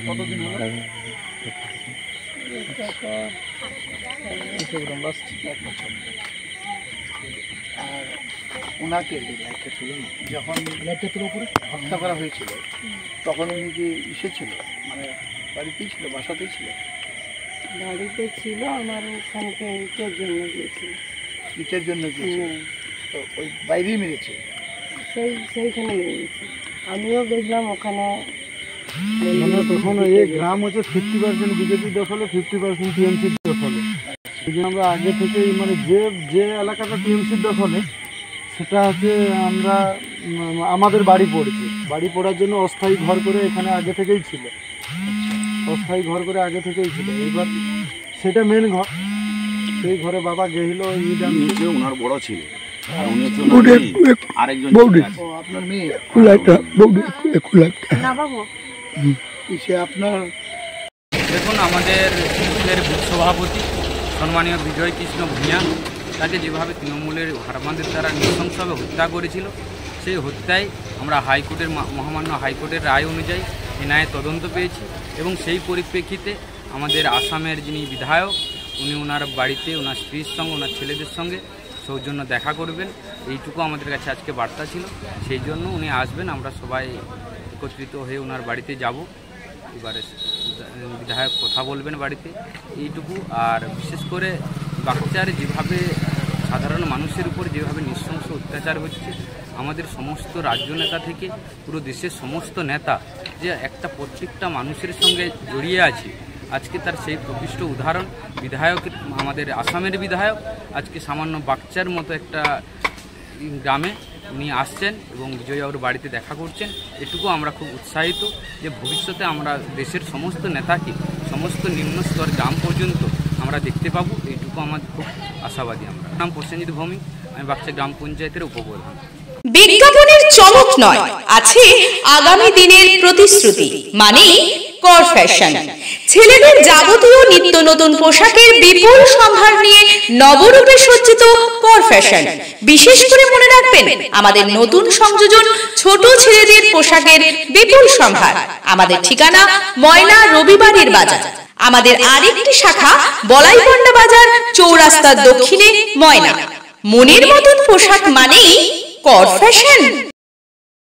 কতদিন হলো? আর ওনাকে যখন হত্যা করা হয়েছিল তখন উনি কি ছিল, মানে বাড়িতেই ছিল, বাসাতেই ছিল? বাড়িতে ছিল, আমার ওখানকে ইটের জন্য গিয়েছিল। ইটের জন্য গিয়েছিল? তো ওই বাইরেই মেরেছে? সেইখানে মেরেছে। আমিও দেখলাম ওখানে। মানে তখন এই গ্রাম হচ্ছে 50% বিজেপি দখলে, 50% টিএমসির দখলে। এই জন্য আমরা আগে থেকেই মানে যে এলাকাটা টিএমসির দখলে সেটা হচ্ছে আমরা আমাদের বাড়ি পড়েছে। বাড়ি পড়ার জন্য অস্থায়ী ঘর করে এখানে আগে থেকেই ছিল, অস্থায়ী ঘর করে আগে থেকেই ছিল। এবার সেটা মেন ঘর, সেই ঘরে বাবা গেছিল। ওনার বড় ছিল, আরেকজন আপনার মেয়ে? আপনার দেখুন, আমাদের বুথের বুথ সভাপতি সম্মানীয় বিজয় কৃষ্ণ ভূঁইয়া, তাকে যেভাবে তৃণমূলের হারমাদের দ্বারা নৃশংসভাবে হত্যা করেছিল, সেই হত্যায় আমরা হাইকোর্টের মহামান্য হাইকোর্টের রায় অনুযায়ী এনআইএ তদন্ত পেয়েছি এবং সেই পরিপ্রেক্ষিতে আমাদের আসামের যিনি বিধায়ক, উনি ওনার বাড়িতে ওনার স্ত্রীর সঙ্গে ওনার ছেলেদের সঙ্গে সৌজন্য দেখা করবেন, এইটুকু আমাদের কাছে আজকে বার্তা ছিল। সেই জন্য উনি আসবেন, আমরা সবাই একত্রিত হয়ে ওনার বাড়িতে যাব। এবারে বিধায়ক কথা বলবেন বাড়িতে, এইটুকু। আর বিশেষ করে বাচ্চার যেভাবে সাধারণ মানুষের উপর যেভাবে নৃশংস অত্যাচার হচ্ছে, আমাদের সমস্ত রাজ্য নেতা থেকে পুরো দেশের সমস্ত নেতা যে একটা প্রত্যেকটা মানুষের সঙ্গে জড়িয়ে আছে, আজকে তার সেই প্রকৃষ্ট উদাহরণ বিধায়কের, আমাদের আসামের বিধায়ক আজকে সামান্য বাচ্চার মতো একটা গ্রামে উনি আসছেন এবং বিজয়বাবুর বাড়িতে দেখা করছেন। এটুকু আমরা খুব উৎসাহিত যে ভবিষ্যতে আমরা দেশের সমস্ত নেতাকে সমস্ত নিম্ন স্তর গ্রাম পর্যন্ত আমরা দেখতে পাবো, এইটুকু আমাদের খুব আশাবাদী। আমরা নাম প্রসেনজিৎ ভৌমিক, আমি বাচ্চা গ্রাম পঞ্চায়েতের উপপ্রধান। বিজ্ঞাপনের চমক নয়, আছে আগামী দিনের প্রতিশ্রুতি, মানে কর ফ্যাশন। ছেলেদের যাবতীয় নিত্য নতুন পোশাকের বিপুল সম্ভার নিয়ে নবরূপে সজ্জিত কর ফ্যাশন। বিশেষ করে মনে রাখবেন, আমাদের নতুন সংযোজন ছোট ছেলেদের পোশাকের বিপুল সম্ভার। আমাদের ঠিকানা ময়না রবিবারের বাজার। আমাদের আরেকটি শাখা বলাইপন্ডা বাজার, চৌরাস্তার দক্ষিণে ময়না। মনের মতন পোশাক মানেই কর ফ্যাশন।